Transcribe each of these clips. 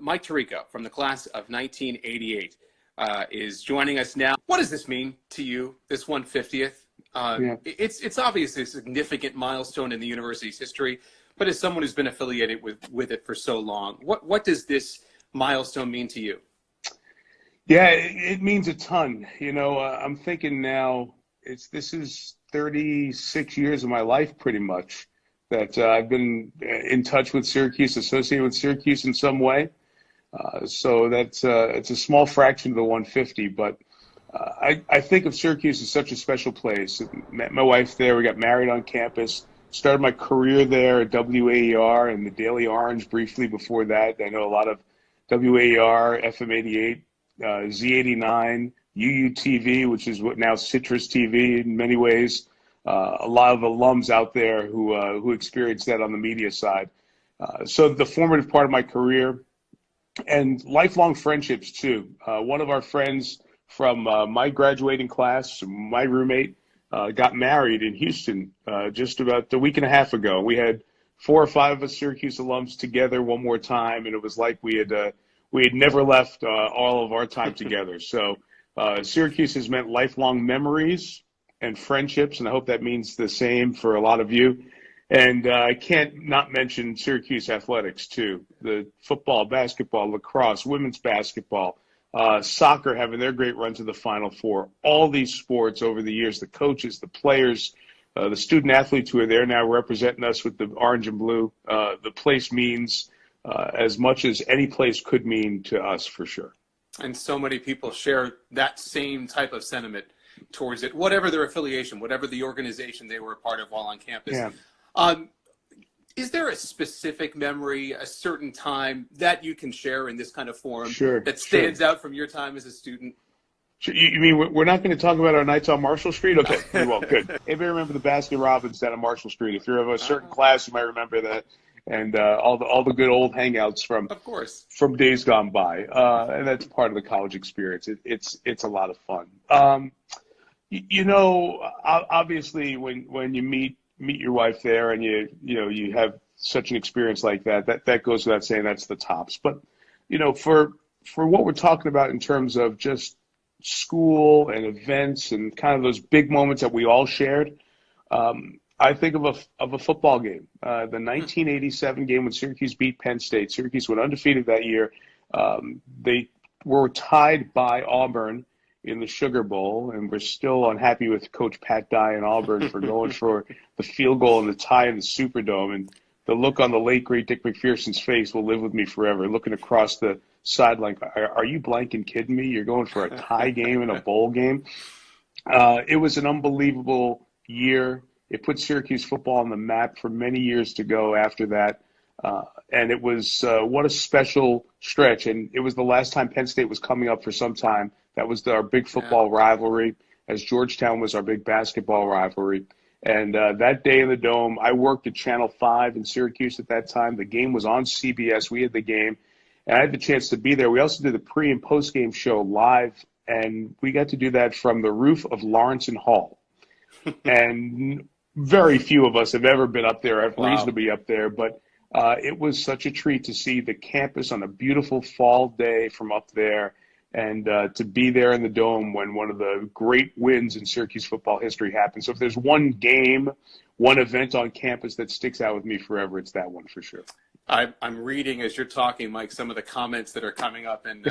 Mike Tirico from the class of 1988 is joining us now. What does this mean to you, this 150th? It's obviously a significant milestone in the university's history, but as someone who's been affiliated with it for so long, what does this milestone mean to you? Yeah, it means a ton. I'm thinking now this is 36 years of my life pretty much that I've been in touch with Syracuse, associated with Syracuse in some way. So it's a small fraction of the 150, but I think of Syracuse as such a special place. Met my wife there. We got married on campus. Started my career there at WAER and the Daily Orange briefly before that. I know a lot of WAER, FM 88, Z89, UUTV, which is what now Citrus TV in many ways. A lot of alums out there who experienced that on the media side. So the formative part of my career and lifelong friendships too. One of our friends from my graduating class, my roommate, got married in Houston just about a week and a half ago. We had 4 or 5 of us Syracuse alums together one more time, and it was like we had never left all of our time together. So Syracuse has meant lifelong memories and friendships, and I hope that means the same for a lot of you. And I can't not mention Syracuse athletics too. The football, basketball, lacrosse, women's basketball, soccer having their great run to the Final Four. All these sports over the years, the coaches, the players, the student athletes who are there now representing us with the orange and blue. The place means as much as any place could mean to us for sure. And so many people share that same type of sentiment towards it, whatever their affiliation, whatever the organization they were a part of while on campus. Yeah. Is there a specific memory, a certain time that you can share in this kind of forum that stands out from your time as a student? You mean we're not going to talk about our nights on Marshall Street? Okay, we won't. Good. Anybody remember the Baskin Robbins down on Marshall Street? If you're of a certain class, you might remember that. And all the good old hangouts from days gone by. And that's part of the college experience. It's a lot of fun. Obviously when you meet your wife there and you have such an experience like that goes without saying, that's the tops. But for what we're talking about in terms of just school and events and kind of those big moments that we all shared, I think of a football game, the 1987 game when Syracuse beat Penn State. Syracuse went undefeated that year. They were tied by Auburn in the Sugar Bowl, and we're still unhappy with Coach Pat Dye and Auburn for going for the field goal and the tie in the Superdome. And the look on the late, great Dick McPherson's face will live with me forever, looking across the sideline. Are you blanking kidding me? You're going for a tie game in a bowl game? It was an unbelievable year. It put Syracuse football on the map for many years to go after that. And it was what a special stretch. And it was the last time Penn State was coming up for some time. That was our big football rivalry, as Georgetown was our big basketball rivalry. And that day in the Dome, I worked at Channel 5 in Syracuse at that time. The game was on CBS. We had the game, and I had the chance to be there. We also did the pre- and post-game show live, and we got to do that from the roof of Lawrence and Hall. And very few of us have ever been up there, have reason to be up there, but it was such a treat to see the campus on a beautiful fall day from up there, and to be there in the Dome when one of the great wins in Syracuse football history happened. So if there's one game, one event on campus that sticks out with me forever, it's that one for sure. I'm reading as you're talking, Mike, some of the comments that are coming up, and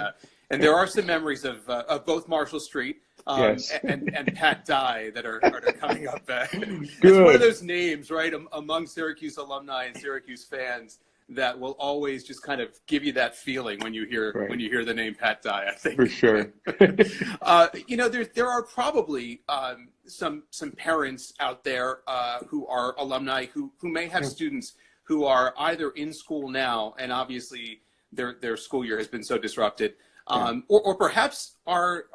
there are some memories of both Marshall Street and Pat Dye that are coming up. It's one of those names, right, among Syracuse alumni and Syracuse fans that will always just kind of give you that feeling when you hear the name Pat Dye, I think. For sure. There are probably some parents out there who are alumni who may have students who are either in school now, and obviously their school year has been so disrupted, or perhaps are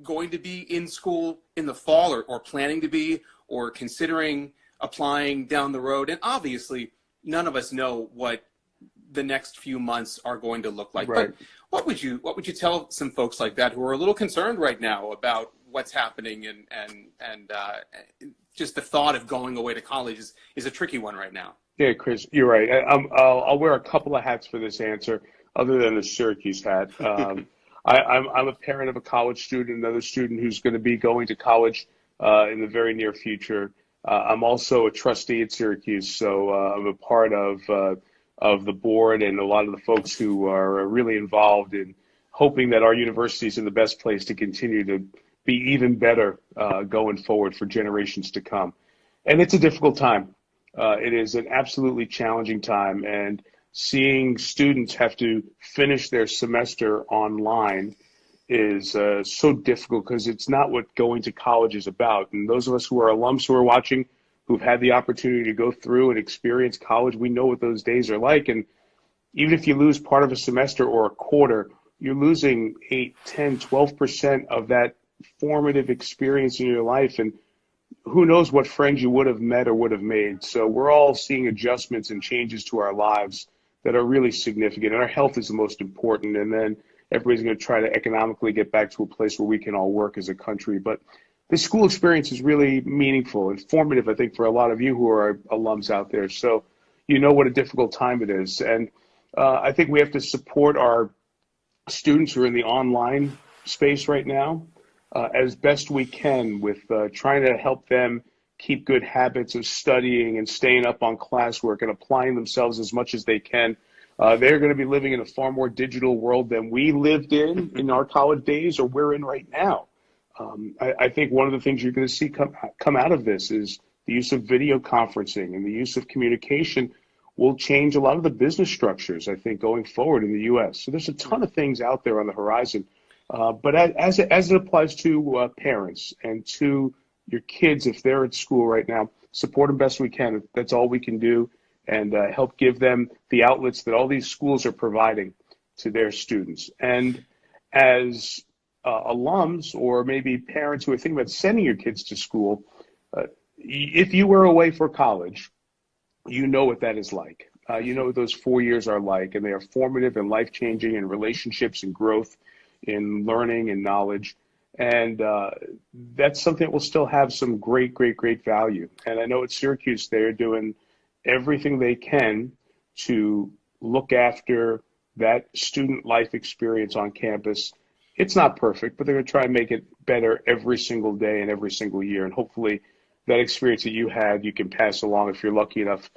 going to be in school in the fall, or planning to be, or considering applying down the road. And obviously, none of us know what the next few months are going to look like. Right. But what would you tell some folks like that who are a little concerned right now about what's happening and just the thought of going away to college is a tricky one right now? Yeah, Chris, you're right. I'll wear a couple of hats for this answer. other than the Syracuse hat. I'm a parent of a college student, another student who's going to be going to college in the very near future. I'm also a trustee at Syracuse, so I'm a part of the board and a lot of the folks who are really involved in hoping that our university is in the best place to continue to be even better going forward for generations to come. And it's a difficult time. It is an absolutely challenging time, and seeing students have to finish their semester online is so difficult because it's not what going to college is about. And those of us who are alums who are watching, who've had the opportunity to go through and experience college, we know what those days are like. And even if you lose part of a semester or a quarter, you're losing 8, 10, 12% of that formative experience in your life. And who knows what friends you would have met or would have made. So we're all seeing adjustments and changes to our lives that are really significant. And our health is the most important. And then everybody's going to try to economically get back to a place where we can all work as a country. But the school experience is really meaningful and formative, I think, for a lot of you who are alums out there. So you know what a difficult time it is. And I think we have to support our students who are in the online space right now as best we can with trying to help them keep good habits of studying and staying up on classwork and applying themselves as much as they can. They're going to be living in a far more digital world than we lived in our college days or we're in right now. I think one of the things you're going to see come out of this is the use of video conferencing, and the use of communication will change a lot of the business structures, I think, going forward in the U.S. So there's a ton of things out there on the horizon. But as it applies to parents and to your kids, if they're at school right now, support them best we can. That's all we can do, and help give them the outlets that all these schools are providing to their students. And as alums, or maybe parents who are thinking about sending your kids to school, if you were away for college, you know what that is like. You know what those 4 years are like, and they are formative and life-changing in relationships and growth, in learning and knowledge. And that's something that will still have some great, great, great value. And I know at Syracuse, they're doing everything they can to look after that student life experience on campus. It's not perfect, but they're going to try and make it better every single day and every single year. And hopefully that experience that you had, you can pass along if you're lucky enough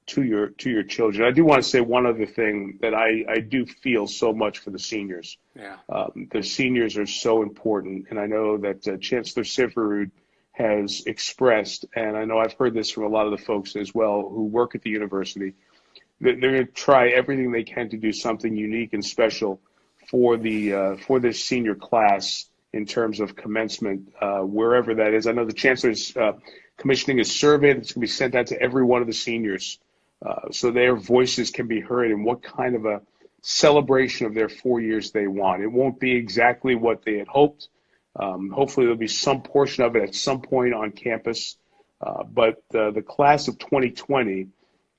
to your children. I do want to say one other thing that I do feel so much for the seniors. Yeah. The seniors are so important, and I know that Chancellor Siverud has expressed, and I know I've heard this from a lot of the folks as well who work at the university, that they're going to try everything they can to do something unique and special for this senior class in terms of commencement, wherever that is. I know the Chancellor's commissioning a survey that's going to be sent out to every one of the seniors so their voices can be heard and what kind of a celebration of their 4 years they want. It won't be exactly what they had hoped. Hopefully there'll be some portion of it at some point on campus. But the class of 2020,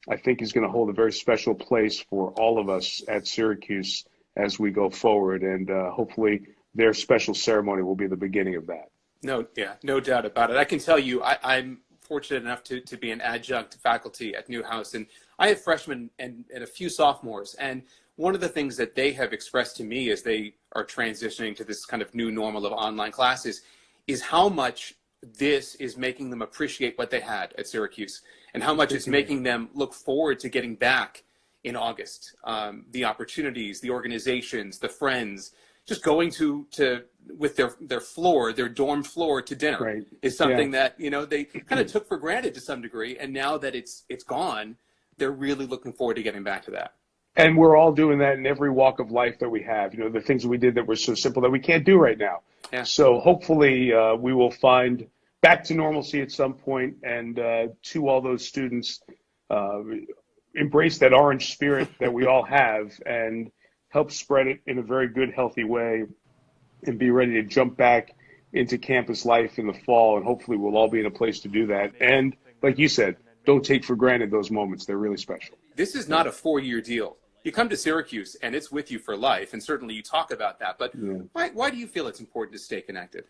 I think, is going to hold a very special place for all of us at Syracuse as we go forward. And hopefully their special ceremony will be the beginning of that. No doubt about it. I can tell you, I'm fortunate enough to be an adjunct faculty at Newhouse, and I have freshmen and a few sophomores. And one of the things that they have expressed to me as they are transitioning to this kind of new normal of online classes is how much this is making them appreciate what they had at Syracuse, and how much it's making them look forward to getting back in August. The opportunities, the organizations, the friends, just going to with their dorm floor to dinner is something that, they kind of took for granted to some degree. And now that it's gone, they're really looking forward to getting back to that. And we're all doing that in every walk of life that we have. The things that we did that were so simple that we can't do right now. Yeah. So hopefully we will find back to normalcy at some point, and to all those students, embrace that orange spirit that we all have and help spread it in a very good, healthy way, and be ready to jump back into campus life in the fall. And hopefully we'll all be in a place to do that. And like you said, don't take for granted those moments. They're really special. This is not a 4-year deal. You come to Syracuse and it's with you for life. And certainly you talk about that. But why do you feel it's important to stay connected?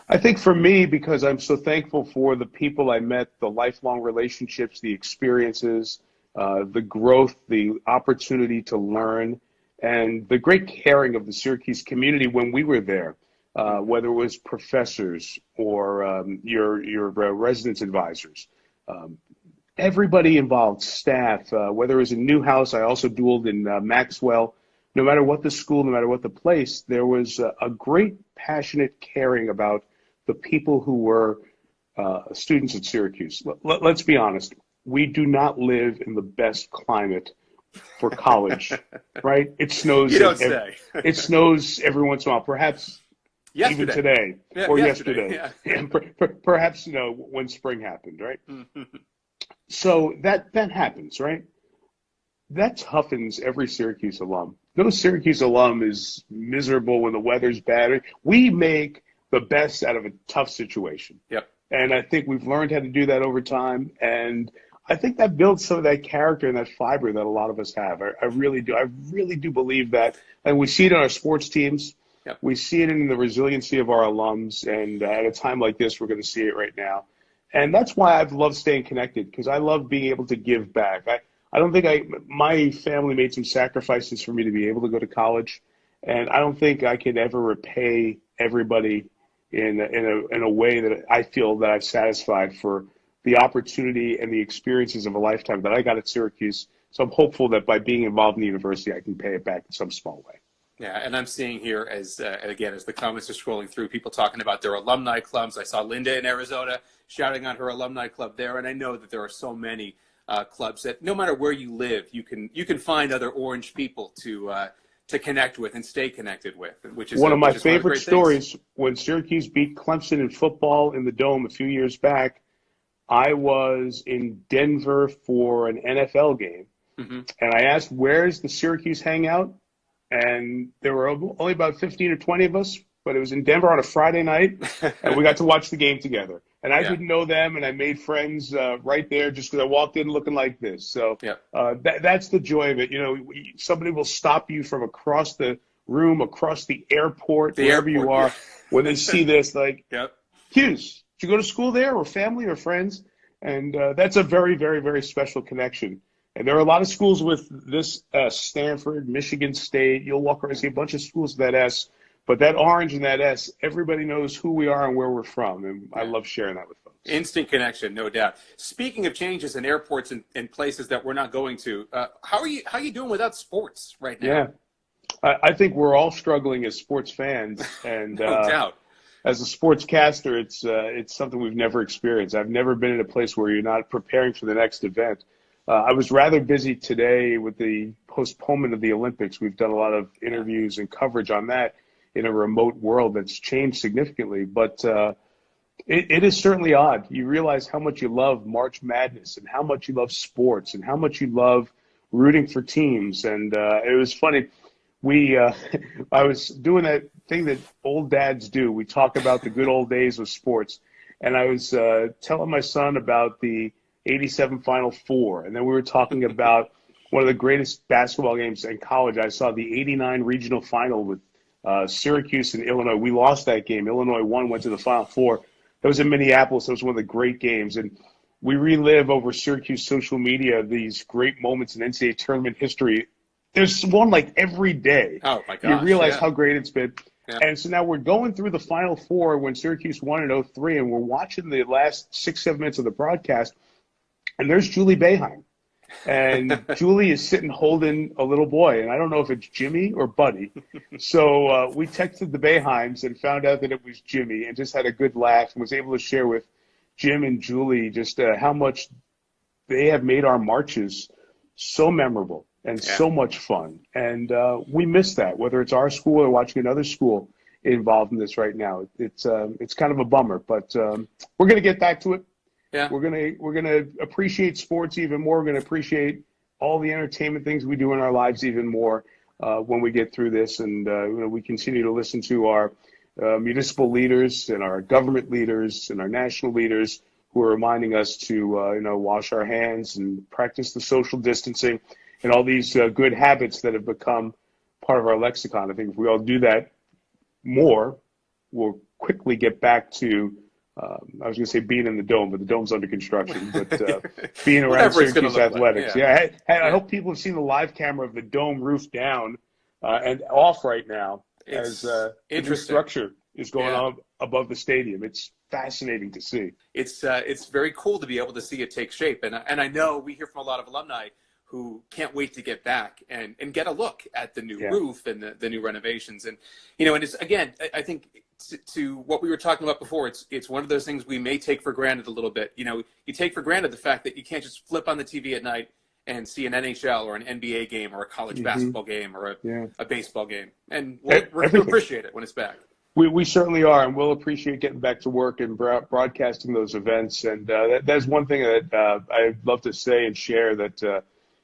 I think for me, because I'm so thankful for the people I met, the lifelong relationships, the experiences, the growth, the opportunity to learn, and the great caring of the Syracuse community when we were there, whether it was professors or your residence advisors. Everybody involved, staff, whether it was in Newhouse, I also dueled in Maxwell. No matter what the school, no matter what the place, there was a great passionate caring about the people who were students at Syracuse. Let's be honest. We do not live in the best climate for college, right? It snows. You don't say. It snows every once in a while, perhaps yesterday. Even today or yesterday. Yeah. And perhaps, when spring happened, right? So that happens, right? That toughens every Syracuse alum. No Syracuse alum is miserable when the weather's bad. We make the best out of a tough situation. Yep. And I think we've learned how to do that over time. And I think that builds some of that character and that fiber that a lot of us have. I really do. I really do believe that. And we see it in our sports teams. Yep. We see it in the resiliency of our alums. And at a time like this, we're going to see it right now. And that's why I've loved staying connected, because I love being able to give back. I don't think my family made some sacrifices for me to be able to go to college. And I don't think I can ever repay everybody in a way that I feel that I've satisfied for the opportunity and the experiences of a lifetime that I got at Syracuse. So I'm hopeful that by being involved in the university, I can pay it back in some small way. Yeah, and I'm seeing here as the comments are scrolling through, people talking about their alumni clubs. I saw Linda in Arizona shouting on her alumni club there, and I know that there are so many clubs that no matter where you live, you can find other Orange people to connect with and stay connected with, which is one of my favorite favorite stories. When Syracuse beat Clemson in football in the Dome a few years back, I was in Denver for an NFL game, and I asked, "Where's the Syracuse hangout?" And there were only about 15 or 20 of us, but it was in Denver on a Friday night, and we got to watch the game together. And I didn't know them, and I made friends right there just because I walked in looking like this. So that's the joy of it. Somebody will stop you from across the room, across the airport, wherever you are, when they see this, like, Hughes, did you go to school there, or family or friends? And that's a very, very, very special connection. And there are a lot of schools with this, Stanford, Michigan State. You'll walk around and see a bunch of schools with that S. But that orange and that S, everybody knows who we are and where we're from. And I love sharing that with folks. Instant connection, no doubt. Speaking of changes in airports and places that we're not going to, how are you doing without sports right now? Yeah, I think we're all struggling as sports fans. And no doubt. As a sportscaster, it's something we've never experienced. I've never been in a place where you're not preparing for the next event. I was rather busy today with the postponement of the Olympics. We've done a lot of interviews and coverage on that in a remote world that's changed significantly. But it is certainly odd. You realize how much you love March Madness and how much you love sports and how much you love rooting for teams. And it was funny. I was doing that thing that old dads do. We talk about the good old days of sports. And I was telling my son about the 87 Final Four. And then we were talking about one of the greatest basketball games in college. I saw the 89 regional final with Syracuse and Illinois. We lost that game. Illinois won, went to the Final Four. That was in Minneapolis. It was one of the great games. And we relive over Syracuse social media these great moments in NCAA tournament history. There's one like every day. Oh, my gosh. You realize how great it's been. Yeah. And so now we're going through the Final Four when Syracuse won in 2003, and we're watching the last 6-7 minutes of the broadcast, and there's Julie Boeheim. And Julie is sitting holding a little boy, and I don't know if it's Jimmy or Buddy. So we texted the Boeheims and found out that it was Jimmy, and just had a good laugh and was able to share with Jim and Julie just how much they have made our marches so memorable and so much fun. And we miss that, whether it's our school or watching another school involved in this right now. It's kind of a bummer, but we're going to get back to it. Yeah. We're gonna appreciate sports even more. We're gonna appreciate all the entertainment things we do in our lives even more when we get through this, and we continue to listen to our municipal leaders and our government leaders and our national leaders who are reminding us to wash our hands and practice the social distancing and all these good habits that have become part of our lexicon. I think if we all do that more, we'll quickly get back to I was going to say being in the dome, but the dome's under construction. But being around Whatever it's going to Syracuse look athletics, like. Yeah. I hope people have seen the live camera of the dome roof down and off right now as the new structure is going on above the stadium. It's fascinating to see. It's very cool to be able to see it take shape, and I know we hear from a lot of alumni who can't wait to get back and get a look at the new roof and the new renovations. And and it's, again, I think to what we were talking about before, it's one of those things we may take for granted a little bit. You take for granted the fact that you can't just flip on the TV at night and see an NHL or an NBA game or a college basketball game or a baseball game, and we're going to appreciate it when it's back. We certainly are, and we'll appreciate getting back to work and broadcasting those events. And that's one thing that I'd love to say and share, that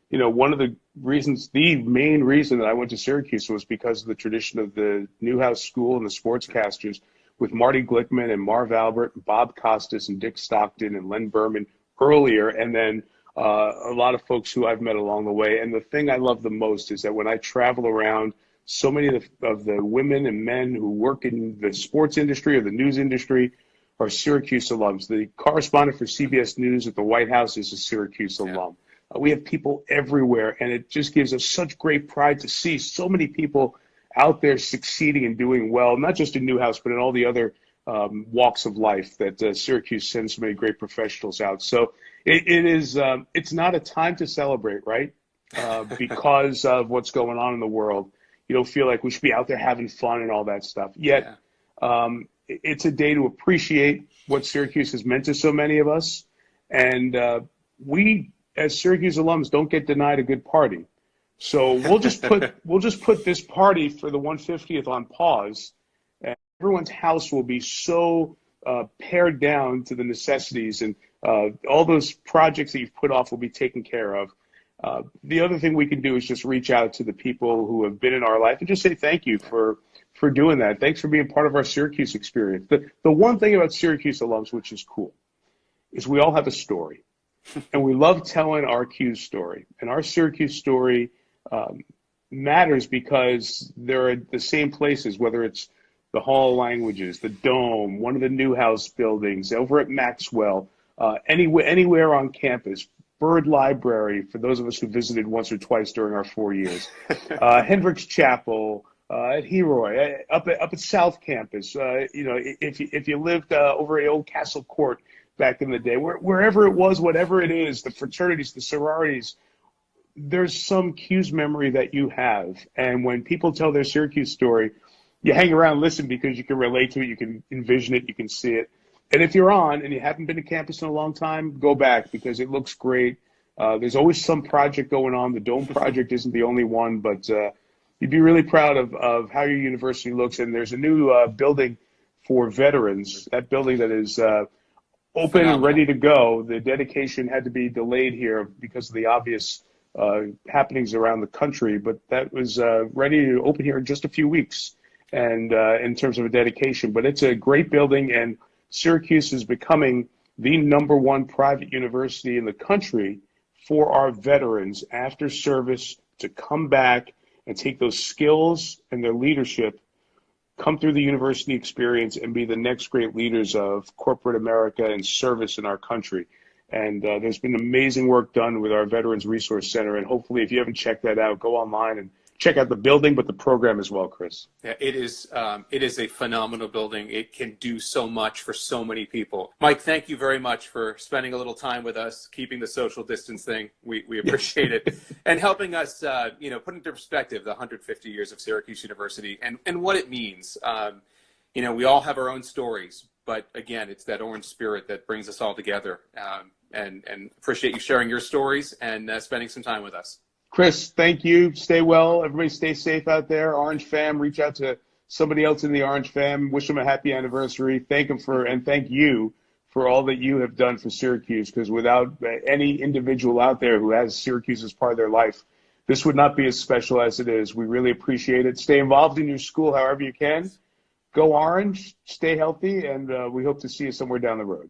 one of the reasons, the main reason that I went to Syracuse was because of the tradition of the Newhouse School and the sportscasters with Marty Glickman and Marv Albert and Bob Costas and Dick Stockton and Len Berman earlier, and then a lot of folks who I've met along the way. And the thing I love the most is that when I travel around, so many of the women and men who work in the sports industry or the news industry are Syracuse alums. The correspondent for CBS News at the White House is a Syracuse alum. We have people everywhere, and it just gives us such great pride to see so many people out there succeeding and doing well, not just in Newhouse, but in all the other walks of life that Syracuse sends so many great professionals out. So it's not a time to celebrate, right? Because of what's going on in the world. You don't feel like we should be out there having fun and all that stuff. Yet, it's a day to appreciate what Syracuse has meant to so many of us. And we, as Syracuse alums, don't get denied a good party. So we'll just put this party for the 150th on pause. And everyone's house will be so pared down to the necessities, and all those projects that you've put off will be taken care of. The other thing we can do is just reach out to the people who have been in our life and just say thank you for doing that. Thanks for being part of our Syracuse experience. The one thing about Syracuse alums, which is cool, is we all have a story. And we love telling our Q's story. And our Syracuse story matters because they're at the same places, whether it's the Hall of Languages, the Dome, one of the Newhouse buildings, over at Maxwell, anywhere on campus. Bird Library, for those of us who visited once or twice during our 4 years, Hendricks Chapel, at Heroy, up at South Campus. If you lived over at Old Castle Court back in the day, wherever it was, whatever it is, the fraternities, the sororities, there's some Q's memory that you have. And when people tell their Syracuse story, you hang around and listen because you can relate to it, you can envision it, you can see it. And if you're on and you haven't been to campus in a long time, go back because it looks great. There's always some project going on. The Dome project isn't the only one, but you'd be really proud of how your university looks. And there's a new building for veterans, that building that is open and ready to go. The dedication had to be delayed here because of the obvious happenings around the country, but that was ready to open here in just a few weeks. And in terms of a dedication, but it's a great building, and Syracuse is becoming the #1 private university in the country for our veterans after service to come back and take those skills and their leadership, come through the university experience and be the next great leaders of corporate America and service in our country. And there's been amazing work done with our Veterans Resource Center. And hopefully, if you haven't checked that out, go online and check out the building, but the program as well, Chris. Yeah, it is a phenomenal building. It can do so much for so many people. Mike, thank you very much for spending a little time with us, keeping the social distance thing. We appreciate it. And helping us, put into perspective the 150 years of Syracuse University and what it means. We all have our own stories, but again, it's that orange spirit that brings us all together. And appreciate you sharing your stories and spending some time with us. Chris, thank you. Stay well. Everybody stay safe out there. Orange fam, reach out to somebody else in the Orange fam. Wish them a happy anniversary. Thank you for all that you have done for Syracuse, because without any individual out there who has Syracuse as part of their life, this would not be as special as it is. We really appreciate it. Stay involved in your school however you can. Go Orange, stay healthy, and we hope to see you somewhere down the road.